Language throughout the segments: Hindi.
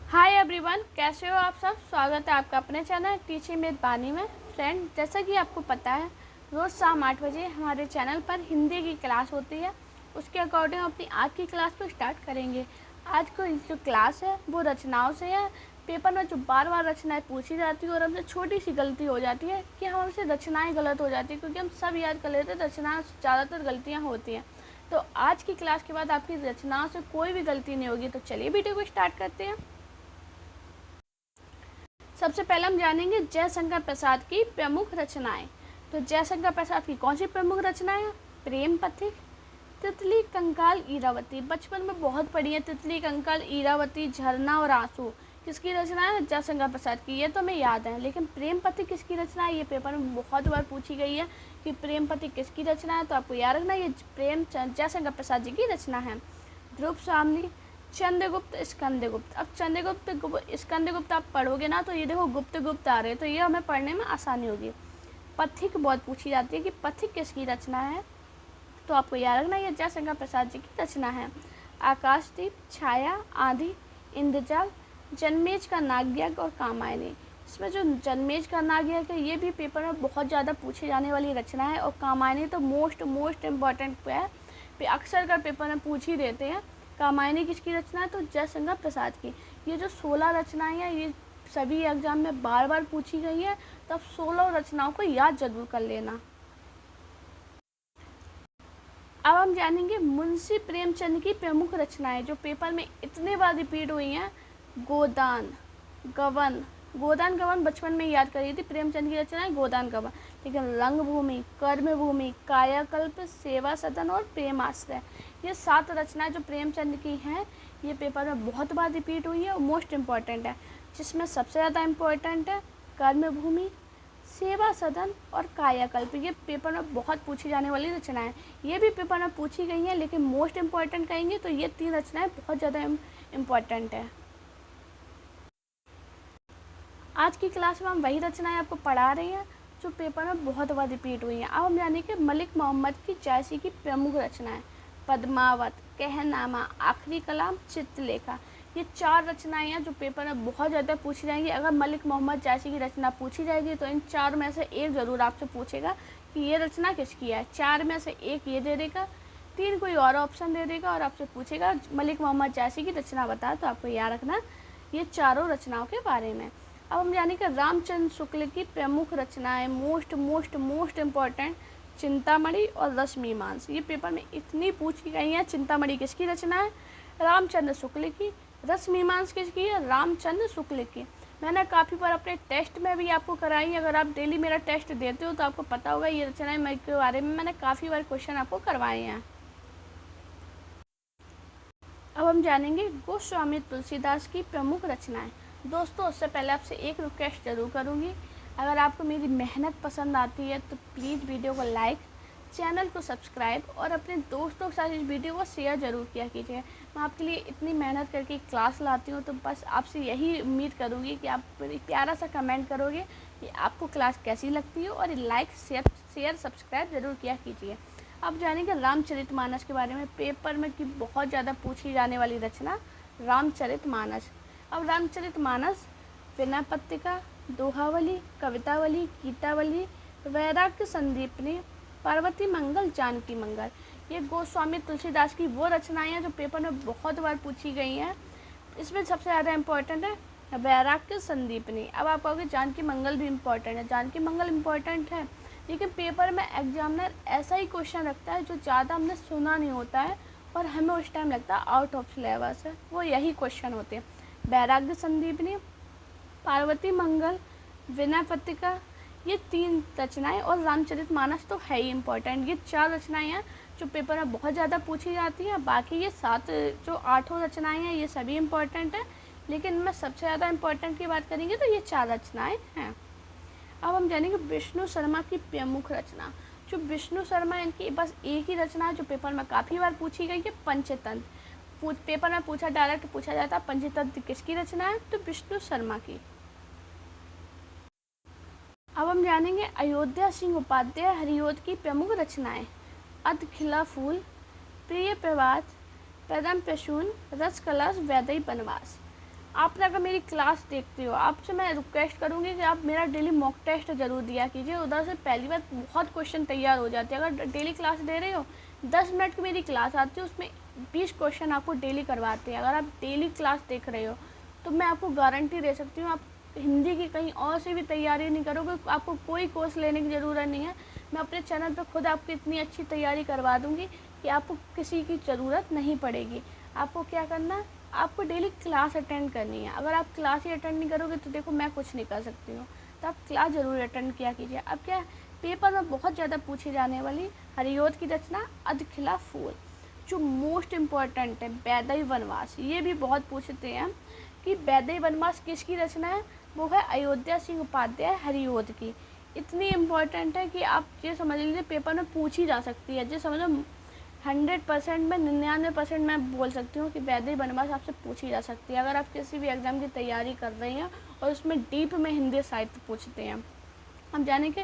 हाय एवरीवन, कैसे हो आप सब। स्वागत है आपका अपने चैनल टीचिंग विद बानी में। फ्रेंड, जैसा कि आपको पता है, रोज़ शाम 8 बजे हमारे चैनल पर हिंदी की क्लास होती है। उसके अकॉर्डिंग अपनी आज की क्लास को स्टार्ट करेंगे। आज को जो क्लास है वो रचनाओं से है। पेपर में जो बार बार रचनाएँ पूछी जाती है और हमसे छोटी सी गलती हो जाती है कि हमसे रचनाएँ गलत हो जाती है, क्योंकि हम सब याद कर लेते हैं रचना ज़्यादातर गलतियाँ होती हैं। तो आज की क्लास के बाद आपकी रचनाओं से कोई भी गलती नहीं होगी। तो चलिए वीडियो को स्टार्ट करते हैं। सबसे पहले हम जानेंगे जयशंकर प्रसाद की प्रमुख रचनाएं। तो जयशंकर प्रसाद की कौन सी प्रमुख रचनाएं हैं? प्रेम पथिक, तितली, कंकाल, इरावती। बचपन में बहुत पढ़ी है तितली, कंकाल, इरावती, झरना और आंसू। किसकी रचना है? जयशंकर प्रसाद की। ये तो हमें याद है, लेकिन प्रेम पथिक किसकी रचना है? ये पेपर में बहुत बार पूछी गई है कि प्रेम पथिक किसकी रचना है। तो आपको याद रखना, ये जयशंकर प्रसाद जी की रचना है। ध्रुव स्वामी, चंद्रगुप्त, स्कंदगुप्त। अब चंद्रगुप्त स्कंदगुप्त आप पढ़ोगे ना तो ये देखो गुप्त गुप्त आ रहे हैं, तो ये हमें पढ़ने में आसानी होगी। पथिक बहुत पूछी जाती है कि पथिक किसकी रचना है, तो आपको याद रखना ये जयशंकर प्रसाद जी की रचना है। आकाशदीप, छाया, आंधी, इंद्रजाल, जन्मेज का नागयज्ञ और कामायनी। इसमें जो जन्मेज का नागयज्ञ है ये भी पेपर में बहुत ज़्यादा पूछी जाने वाली रचना है, और कामायनी तो मोस्ट इम्पॉर्टेंट है, अक्सर का पेपर में पूछ ही देते हैं। कामायनी किसकी रचना है? तो जयशंकर प्रसाद की। ये जो 16 रचनाएं हैं ये सभी एग्जाम में बार बार पूछी गई है, तो आप 16 रचनाओं को याद जरूर कर लेना। अब हम जानेंगे मुंशी प्रेमचंद की प्रमुख रचनाएं जो पेपर में इतने बार रिपीट हुई हैं। गोदान, गबन। गोदान गबन बचपन में याद करी थी, प्रेमचंद की रचनाएं गोदान गबन। लेकिन रंगभूमि, कर्मभूमि, कायाकल्प, सेवा सदन और प्रेमाश्रय, ये 7 रचनाएं जो प्रेमचंद की हैं ये पेपर में बहुत बार रिपीट हुई है और मोस्ट इम्पॉर्टेंट है। जिसमें सबसे ज़्यादा इम्पोर्टेंट है कर्मभूमि, सेवा सदन और कायाकल्प। ये पेपर में बहुत पूछी जाने वाली रचनाएं, ये भी पेपर में पूछी गई हैं, लेकिन मोस्ट इम्पॉर्टेंट कहेंगे तो ये 3 रचनाएं बहुत ज़्यादा इम्पॉर्टेंट है। आज की क्लास में हम वही रचनाएं आपको पढ़ा रहे हैं जो पेपर में बहुत बार रिपीट हुई हैं। अब हम जानेंगे मलिक मोहम्मद की जायसी की प्रमुख रचनाएं। पद्मावत, कहनामा, आखिरी कलाम, चित्रलेखा। ये 4 रचनाएं हैं जो पेपर में बहुत ज़्यादा पूछी जाएंगी। अगर मलिक मोहम्मद जायसी की रचना पूछी जाएगी तो इन 4 में से एक ज़रूर आपसे पूछेगा कि ये रचना किसकी है। 4 में से एक ये दे देगा, 3 कोई और ऑप्शन दे देगा और आपसे पूछेगा मलिक मोहम्मद जायसी की रचना बता। तो आपको याद रखना ये चारों रचनाओं के बारे में। अब हम जानेंगे रामचंद्र शुक्ल की प्रमुख रचनाएं, मोस्ट इम्पॉर्टेंट, चिंतामणि और रसमीमांस। ये पेपर में इतनी पूछी गई हैं। चिंतामणि किसकी रचना है? रामचंद्र शुक्ल की। रसमीमांस किसकी है? रामचंद्र शुक्ल की। मैंने काफ़ी बार अपने टेस्ट में भी आपको कराई। अगर आप डेली मेरा टेस्ट देते हो तो आपको पता होगा ये रचनाएं के बारे में मैंने काफ़ी बार क्वेश्चन आपको करवाए हैं। अब हम जानेंगे गोस्वामी तुलसीदास की प्रमुख रचनाएं। दोस्तों, उससे पहले आपसे एक रिक्वेस्ट ज़रूर करूँगी, अगर आपको मेरी मेहनत पसंद आती है तो प्लीज़ वीडियो को लाइक, चैनल को सब्सक्राइब और अपने दोस्तों के साथ इस वीडियो को शेयर ज़रूर किया कीजिए। मैं आपके लिए इतनी मेहनत करके क्लास लाती हूँ, तो बस आपसे यही उम्मीद करूँगी कि आप प्यारा सा कमेंट करोगे कि आपको क्लास कैसी लगती है, और लाइक शेयर सब्सक्राइब ज़रूर किया कीजिए। अब जानेंगे रामचरितमानस के बारे में। पेपर में की बहुत ज़्यादा पूछी जाने वाली रचना रामचरितमानस। अब रामचरितमानस विनय पत्रिका, दोहावली, कवितावली, गीतावली, वैराग्य संदीपनी, पार्वती मंगल, जानकी मंगल। ये गोस्वामी तुलसीदास की वो रचनाएं हैं जो पेपर में बहुत बार पूछी गई हैं। इसमें सबसे ज़्यादा इम्पोर्टेंट है वैराग्य संदीपनी। अब आप कहोगे जानकी मंगल भी इम्पोर्टेंट है। जानकी मंगल इम्पोर्टेंट है, लेकिन पेपर में एग्जामिनर ऐसा ही क्वेश्चन रखता है जो ज़्यादा हमने सुना नहीं होता है और हमें उस टाइम लगता है आउट ऑफ सिलेबस है, वो यही क्वेश्चन होते हैं। वैराग्य संदीपनी, पार्वती मंगल, विनय पत्रिका, ये 3 रचनाएं, और रामचरितमानस तो है ही इम्पोर्टेंट। ये 4 रचनाएं हैं जो पेपर में बहुत ज़्यादा पूछी जाती हैं। बाकी ये 7 जो 8 रचनाएं हैं ये सभी इम्पोर्टेंट हैं, लेकिन मैं सबसे ज़्यादा इम्पोर्टेंट की बात करेंगे तो ये 4 रचनाएं हैं। अब हम जानेंगे विष्णु शर्मा की प्रमुख रचना। जो विष्णु शर्मा, इनकी बस एक ही रचना है जो पेपर में काफ़ी बार पूछी गई है, पंचतंत्र। पेपर में डायरेक्ट पूछा जाता है पंचतंत्र किसकी रचना है? तो विष्णु शर्मा की। अब हम जानेंगे अयोध्या सिंह उपाध्याय हरिओद की प्रमुख रचनाएं। अध खिला फूल, प्रिय प्रभात, पदम प्रसून, रस कलश, वैदेही वनवास। आपने अगर मेरी क्लास देखते हो, आपसे मैं रिक्वेस्ट करूँगी कि आप मेरा डेली मॉक टेस्ट ज़रूर दिया कीजिए। उधर से पहली बार बहुत क्वेश्चन तैयार हो जाते हैं। अगर डेली क्लास दे रहे हो, 10 मिनट की मेरी क्लास आती है, उसमें 20 क्वेश्चन आपको डेली करवाते हैं। अगर आप डेली क्लास देख रहे हो तो मैं आपको गारंटी दे सकती हूँ, आप हिंदी की कहीं और से भी तैयारी नहीं करोगे, आपको कोई कोर्स लेने की ज़रूरत नहीं है। मैं अपने चैनल पर खुद आपको इतनी अच्छी तैयारी करवा दूँगी कि आपको किसी की ज़रूरत नहीं पड़ेगी। आपको क्या करना, आपको डेली क्लास अटेंड करनी है। अगर आप क्लास ही अटेंड नहीं करोगे तो देखो मैं कुछ नहीं कर सकती हूँ, तो आप क्लास ज़रूर अटेंड किया कीजिए। अब क्या, पेपर में बहुत ज़्यादा पूछी जाने वाली हरियोध की रचना अधखिला फूल, जो मोस्ट इम्पॉर्टेंट है, वैदेही वनवास। ये भी बहुत पूछते हैं कि वैदेही वनवास किसकी रचना है, वो है अयोध्या सिंह उपाध्याय हरियोध की। इतनी इम्पॉर्टेंट है कि आप ये समझ लीजिए पेपर में पूछी जा सकती है। जो समझो 100% में 99% मैं बोल सकती हूँ कि वैदेही वनवास आपसे पूछी जा सकती है, अगर आप किसी भी एग्ज़ाम की तैयारी कर रही हैं और उसमें डीप में हिंदी साहित्य पूछते हैं। हम जाने के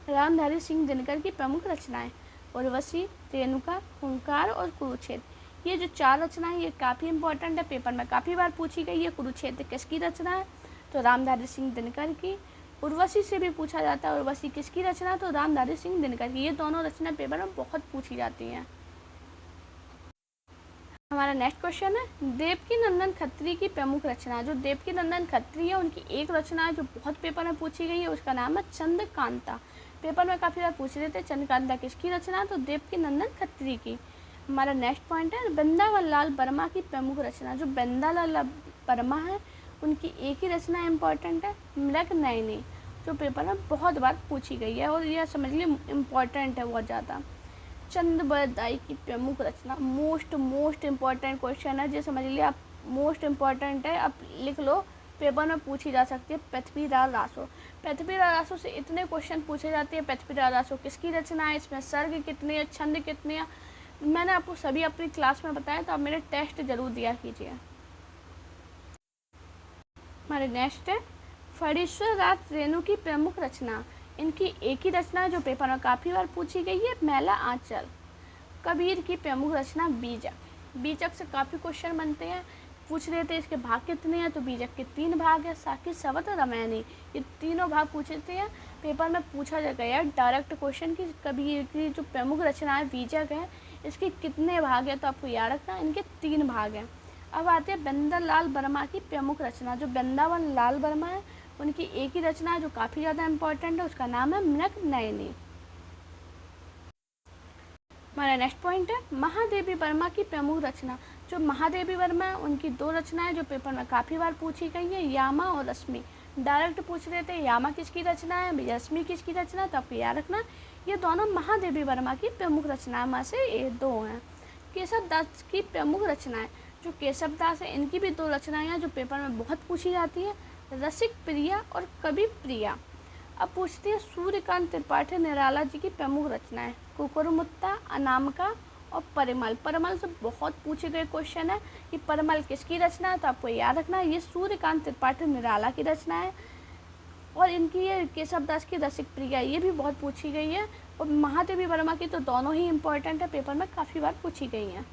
रामधारी सिंह दिनकर की प्रमुख रचनाएं, उर्वशी, रेणुका, हुंकार और कुरुक्षेत्र। ये जो 4 रचनाएं ये काफ़ी इंपॉर्टेंट है, पेपर में काफ़ी बार पूछी गई है। कुरुक्षेत्र किसकी रचना है, तो रामधारी सिंह दिनकर की। उर्वशी से भी पूछा जाता है, उर्वशी किसकी रचना, तो रामधारी सिंह दिनकर की। ये दोनों रचना पेपर में बहुत पूछी जाती हैं। हमारा नेक्स्ट क्वेश्चन है, देवकी नंदन खत्री की प्रमुख रचना। जो देवकी नंदन खत्री है उनकी एक रचना है जो बहुत पेपर में पूछी गई है, उसका नाम है चंद्रकांता। पेपर में काफ़ी बार पूछ रहे थे चंद्रकांता किसकी रचना, तो देवकी नंदन खत्री की। हमारा नेक्स्ट पॉइंट है, वृंदावन लाल वर्मा की प्रमुख रचना। जो वृंदावन वर्मा है उनकी एक ही रचना इम्पॉर्टेंट है, मृग नयनी, जो पेपर में बहुत बार पूछी गई है और यह समझ लिए इम्पॉर्टेंट है बहुत ज़्यादा। चंद्रबरदाई की प्रमुख रचना, मोस्ट इम्पॉर्टेंट क्वेश्चन है, जो समझ लीजिए आप, मोस्ट इम्पॉर्टेंट है, आप लिख लो, पेपर में पूछी जा सकती है। पृथ्वीराज रासो, पृथ्वीराज रासो से इतने क्वेश्चन पूछे जाते हैं। पृथ्वीराज रासो किसकी रचना है, इसमें सर्ग कितने हैं, छंद कितने हैं, मैंने आपको सभी अपनी क्लास में बताया, तो आप मेरे टेस्ट जरूर दिया कीजिए। हमारे नेक्स्ट है, फणीश्वर राज रेणु की प्रमुख रचना। इनकी एक ही रचना है जो पेपर में काफ़ी बार पूछी गई है, मैला आंचल। कबीर की प्रमुख रचना बीजक। बीजक से काफ़ी क्वेश्चन बनते हैं, पूछ रहे थे इसके भाग कितने हैं, तो बीजक के 3 भाग हैं, साकी सवत रामायणी, ये तीनों भाग पूछते हैं। पेपर में पूछा गया डायरेक्ट क्वेश्चन कि कबीर की जो प्रमुख रचना है बीजक है, इसके कितने भाग हैं, तो आपको याद रखना इनके 3 भाग हैं। अब आते हैं वृंदावन लाल वर्मा की प्रमुख रचना। जो वृंदावन लाल वर्मा है उनकी एक ही रचना है जो काफ़ी ज़्यादा इम्पोर्टेंट है, उसका नाम है मृग नयनी। हमारा नेक्स्ट पॉइंट है, महादेवी वर्मा की प्रमुख रचना। जो महादेवी वर्मा है उनकी 2 रचनाएं जो पेपर में काफ़ी बार पूछी गई है, यामा और रश्मि। डायरेक्ट पूछ रहे थे यामा किसकी रचना है, रश्मि किसकी रचना है, तो आपको याद रखना ये दोनों महादेवी वर्मा की प्रमुख रचनाएं में से ये 2 हैं। केशव दास की प्रमुख रचनाएं, जो केशव दास है इनकी भी 2 रचनाएं हैं जो पेपर में बहुत पूछी जाती है, रसिक प्रिया और कवि प्रिया। अब पूछती है सूर्यकांत त्रिपाठी निराला जी की प्रमुख रचनाएं, कुकुरमुत्ता, अनामिका और परिमल। परिमल से बहुत पूछे गए क्वेश्चन है कि परिमल किसकी रचना है, तो आपको याद रखना है ये सूर्यकांत त्रिपाठी निराला की रचना है। और इनकी ये केशव दास की रसिक प्रिया, ये भी बहुत पूछी गई है। और महादेवी वर्मा की तो दोनों ही इम्पोर्टेंट है, पेपर में काफ़ी बार पूछी गई हैं।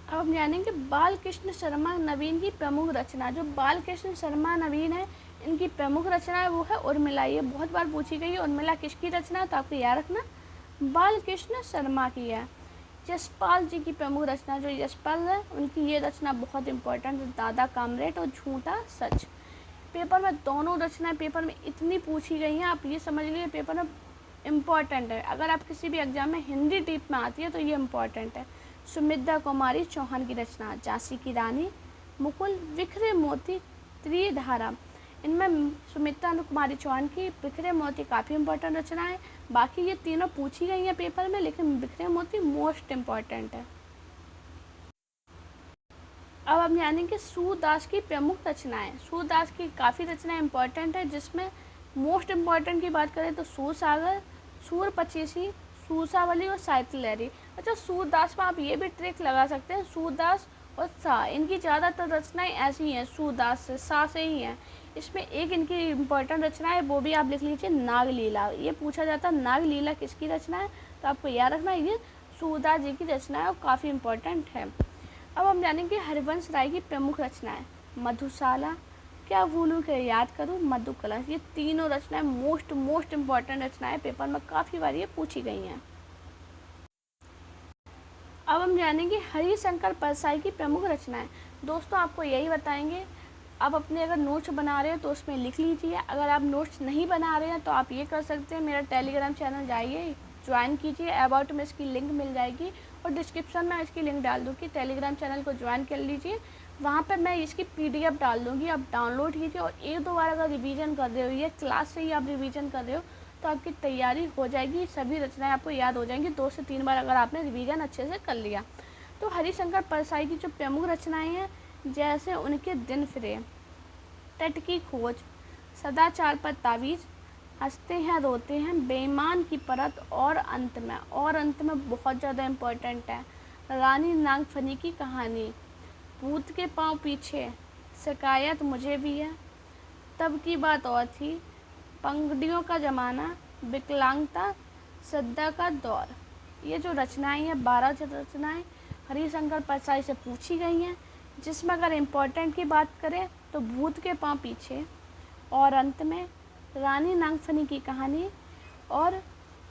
अब हम जानेंगे बाल कृष्ण शर्मा नवीन की प्रमुख रचना। जो बाल कृष्ण शर्मा नवीन है इनकी प्रमुख रचना है वो है उर्मिला। ये बहुत बार पूछी गई है, उर्मिला किसकी रचना है, तो आपको याद रखना बाल कृष्ण शर्मा की है। यशपाल जी की प्रमुख रचना, जो यशपाल है उनकी ये रचना बहुत इंपॉर्टेंट है, दादा कामरेड और झूठा सच। पेपर में दोनों रचनाएं पेपर में इतनी पूछी गई हैं, आप ये समझ लीजिए पेपर में इम्पॉर्टेंट है। अगर आप किसी भी एग्जाम में हिंदी टीप में आती है तो ये इम्पॉर्टेंट है। सुमित्रा कुमारी चौहान की रचना, झांसी की रानी, मुकुल, बिखरे मोती, त्रिधारा। इनमें सुमित्रा कुमारी चौहान की बिखरे मोती काफ़ी इंपॉर्टेंट रचना है। बाकी ये तीनों पूछी गई हैं पेपर में, लेकिन बिखरे मोती मोस्ट इम्पॉर्टेंट है। अब हम जानेंगे सूरदास की प्रमुख रचनाएं। सूरदास की काफ़ी रचनाएं इंपॉर्टेंट है, जिसमें मोस्ट इम्पॉर्टेंट की बात करें तो सूरसागर, सूर पचीसी, सूरसावली और साहित्य लहरी। अच्छा, सूरदास में आप ये भी ट्रिक लगा सकते हैं, सूरदास और सा, इनकी ज़्यादातर रचनाएं ऐसी हैं, सूरदास से सा से ही हैं। इसमें एक इनकी इम्पोर्टेंट रचना है, वो भी आप लिख लीजिए, नागलीला। ये पूछा जाता है नागलीला किसकी रचना है, तो आपको याद रखना ये सूरदास जी की रचना है और काफ़ी इम्पोर्टेंट है। अब हम जानेंगे हरिवंश राय की प्रमुख रचनाएं। मधुशाला, क्या भूलूं क्या याद करूं, मधुकला। ये तीनों रचनाएं मोस्ट इम्पॉर्टेंट रचनाएं, पेपर में काफ़ी बार ये पूछी गई हैं। अब हम जानेंगे हरिशंकर परसाई की प्रमुख रचनाएं। दोस्तों आपको यही बताएंगे। आप अपने अगर नोट्स बना रहे हो तो उसमें लिख लीजिए। अगर आप नोट्स नहीं बना रहे हैं तो आप ये कर सकते हैं, मेरा टेलीग्राम चैनल जाइए, ज्वाइन कीजिए। अबाउट में इसकी लिंक मिल जाएगी और डिस्क्रिप्शन में इसकी लिंक डाल दूँगी। टेलीग्राम चैनल को ज्वाइन कर लीजिए, वहाँ पर मैं इसकी PDF डाल दूँगी, आप डाउनलोड कीजिए और एक दो बार अगर रिवीजन कर रहे हो, ये क्लास से ही आप रिवीजन कर रहे हो तो आपकी तैयारी हो जाएगी, सभी रचनाएं आपको याद हो जाएंगी 2 से 3 बार अगर आपने रिवीजन अच्छे से कर लिया। तो हरिशंकर परसाई की जो प्रमुख रचनाएं हैं, जैसे उनके दिन फिरे, तट की खोज, सदाचार पर तावीज़, हंसते हैं रोते हैं, बेईमान की परत और अंत में बहुत ज़्यादा इम्पोर्टेंट है, रानी नागफनी की कहानी, भूत के पाँव पीछे, शिकायत मुझे भी है, तब की बात और थी, पंगड़ियों का ज़माना, विकलांगता, श्रद्धा का दौर। ये जो रचनाएं हैं 12 रचनाएं हरिशंकर परसाई से पूछी गई हैं, जिसमें अगर इम्पोर्टेंट की बात करें तो भूत के पाँव पीछे और अंत में, रानी नागफनी की कहानी और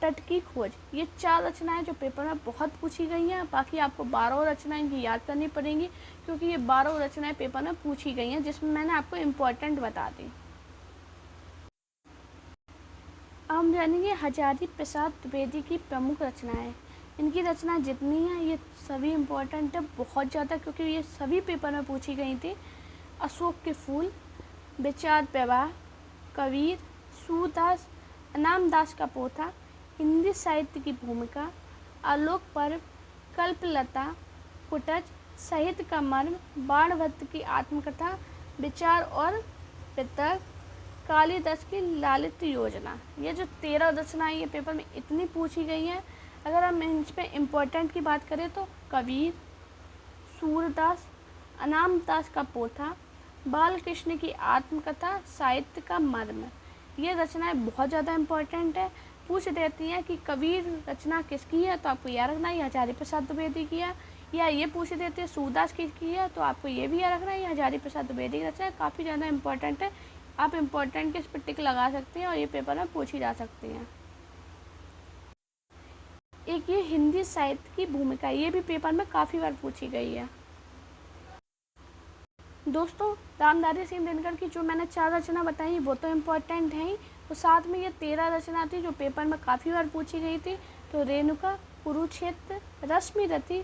तट की खोज। ये 4 रचनाएं जो पेपर में बहुत पूछी गई हैं। बाकी आपको 12 रचनाएं की याद करनी पड़ेंगी, क्योंकि ये 12 रचनाएं पेपर में पूछी गई हैं, जिसमें मैंने आपको इम्पोर्टेंट बता दी। अब हम जानेंगे हजारी प्रसाद द्विवेदी की प्रमुख रचनाएं। इनकी रचनाएं जितनी हैं ये सभी इम्पोर्टेंट है बहुत ज़्यादा, क्योंकि ये सभी पेपर में पूछी गई थी। अशोक के फूल, विचार प्रवाह, कबीर, सूरदास, अनामदास का पोथा, हिंदी साहित्य की भूमिका, आलोक पर्व, कल्पलता, कुटज, साहित्य का मर्म, बाणभट्ट की आत्मकथा, विचार और वितर्क, कालिदास की लालित योजना। ये जो 13 रचनाएं ये पेपर में इतनी पूछी गई हैं। अगर हम इन पर इम्पोर्टेंट की बात करें तो कबीर, सूरदास, अनामदास का पोथा, बालकृष्ण की आत्मकथा, साहित्य का मर्म, ये रचनाएं बहुत ज़्यादा इम्पोर्टेंट है। पूछ देती हैं कि कबीर रचना किसकी है, तो आपको याद रखना ये हजारी प्रसाद द्विवेदी की है। या ये पूछ देते हैं सूरदास किसकी है, तो आपको ये भी याद रखना ये हजारी प्रसाद द्विवेदी की रचना काफ़ी ज़्यादा इम्पोर्टेंट है। आप इम्पोर्टेंट के इस पर टिक लगा सकते हैं और ये पेपर में पूछी जा सकती हैं। एक ये हिंदी साहित्य की भूमिका, ये भी पेपर में काफ़ी बार पूछी गई है। दोस्तों रामधारी सिंह दिनकर की जो मैंने 4 रचना बताई वो तो इम्पोर्टेंट है ही, तो साथ में ये 13 रचना थी जो पेपर में काफ़ी बार पूछी गई थी। तो रेणुका, कुरुक्षेत्र, रश्मि रति,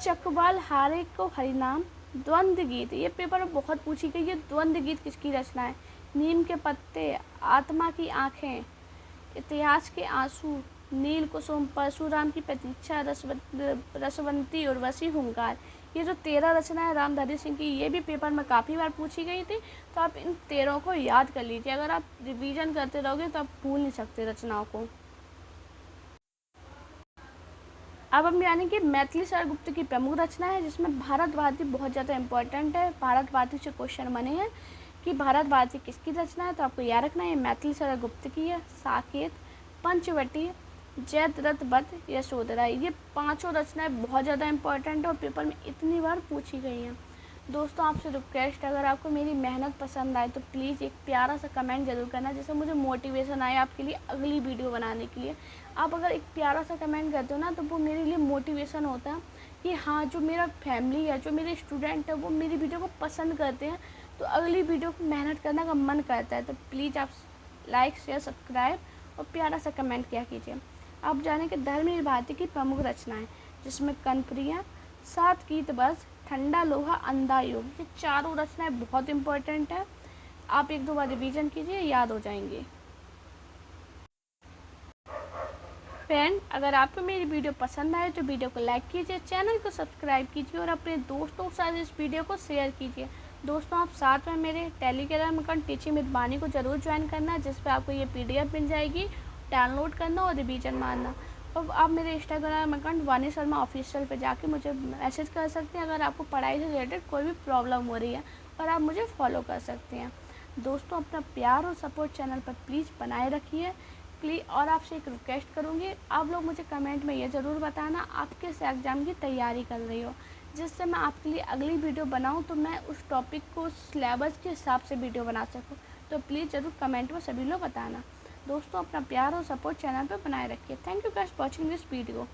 चकवाल हारे को हरिनाम, द्वंद्व गीत, ये पेपर में बहुत पूछी गई है। द्वंद्व गीत किसकी रचना है? नीम के पत्ते, आत्मा की आँखें, इतिहास के आंसू, नील कुसुम, परशुराम की प्रतीक्षा, रसवंती, उर्वशी, हुंकार। ये जो 13 रचनाएं रामधारी सिंह की ये भी पेपर में काफ़ी बार पूछी गई थी। तो आप इन 13 को याद कर लीजिए, अगर आप रिवीजन करते रहोगे तो आप भूल नहीं सकते रचनाओं को। अब हम जानेंगे मैथिली शरण गुप्त की प्रमुख रचना है, जिसमें भारत भारती बहुत ज़्यादा इंपॉर्टेंट है। भारत भारती से क्वेश्चन बने हैं कि भारत भारती किसकी रचना है, तो आपको याद रखना है मैथिली शरण गुप्त की है। साकेत, पंचवटी, जयद्रथ वध, यशोधरा, ये 5 रचनाएं बहुत ज़्यादा इंपॉर्टेंट है और पेपर में इतनी बार पूछी गई हैं। दोस्तों आपसे रिक्वेस्ट, अगर आपको मेरी मेहनत पसंद आए तो प्लीज़ एक प्यारा सा कमेंट ज़रूर करना, जिससे मुझे मोटिवेशन आए आपके लिए अगली वीडियो बनाने के लिए। आप अगर एक प्यारा सा कमेंट करते हो ना तो वो मेरे लिए मोटिवेशन होता है कि हाँ, जो मेरा फैमिली है, जो मेरे स्टूडेंट है, वो मेरी वीडियो को पसंद करते हैं, तो अगली वीडियो को मेहनत करने का मन करता है। तो प्लीज़ आप लाइक, शेयर, सब्सक्राइब और प्यारा सा कमेंट किया कीजिए। आप जाने कि धर्मवीर भारती की प्रमुख रचनाएं, जिसमें कनप्रिया, 7 गीत बस, ठंडा लोहा, अंधा युग, ये 4 रचनाएं बहुत इंपॉर्टेंट है। आप एक दो बार रिवीजन कीजिए, याद हो जाएंगे। फ्रेंड, अगर आपको मेरी वीडियो पसंद आए तो वीडियो को लाइक कीजिए, चैनल को सब्सक्राइब कीजिए और अपने दोस्तों के साथ इस वीडियो को शेयर कीजिए। दोस्तों आप साथ में मेरे टेलीग्राम अकाउंट टीचिंग विद वानी को ज़रूर ज्वाइन करना, जिस पर आपको ये PDF मिल जाएगी, डाउनलोड करना और रिवीजन मारना। और आप मेरे इंस्टाग्राम अकाउंट वानी शर्मा ऑफिशियल पे जाके मुझे मैसेज कर सकते हैं अगर आपको पढ़ाई से रिलेटेड कोई भी प्रॉब्लम हो रही है, और आप मुझे फॉलो कर सकते हैं। दोस्तों अपना प्यार और सपोर्ट चैनल पर प्लीज़ बनाए रखिए प्लीज़। और आपसे एक रिक्वेस्ट करूँगी, आप लोग मुझे कमेंट में ये ज़रूर बताना आप किस एग्ज़ाम की तैयारी कर रही हो। जिससे मैं आपके लिए अगली वीडियो बनाऊं तो मैं उस टॉपिक को सिलेबस के हिसाब से वीडियो बना सकूं। तो प्लीज़ ज़रूर कमेंट में सभी लोग बताना। दोस्तों अपना प्यार और सपोर्ट चैनल पर बनाए रखिए। Thank you guys watching this video.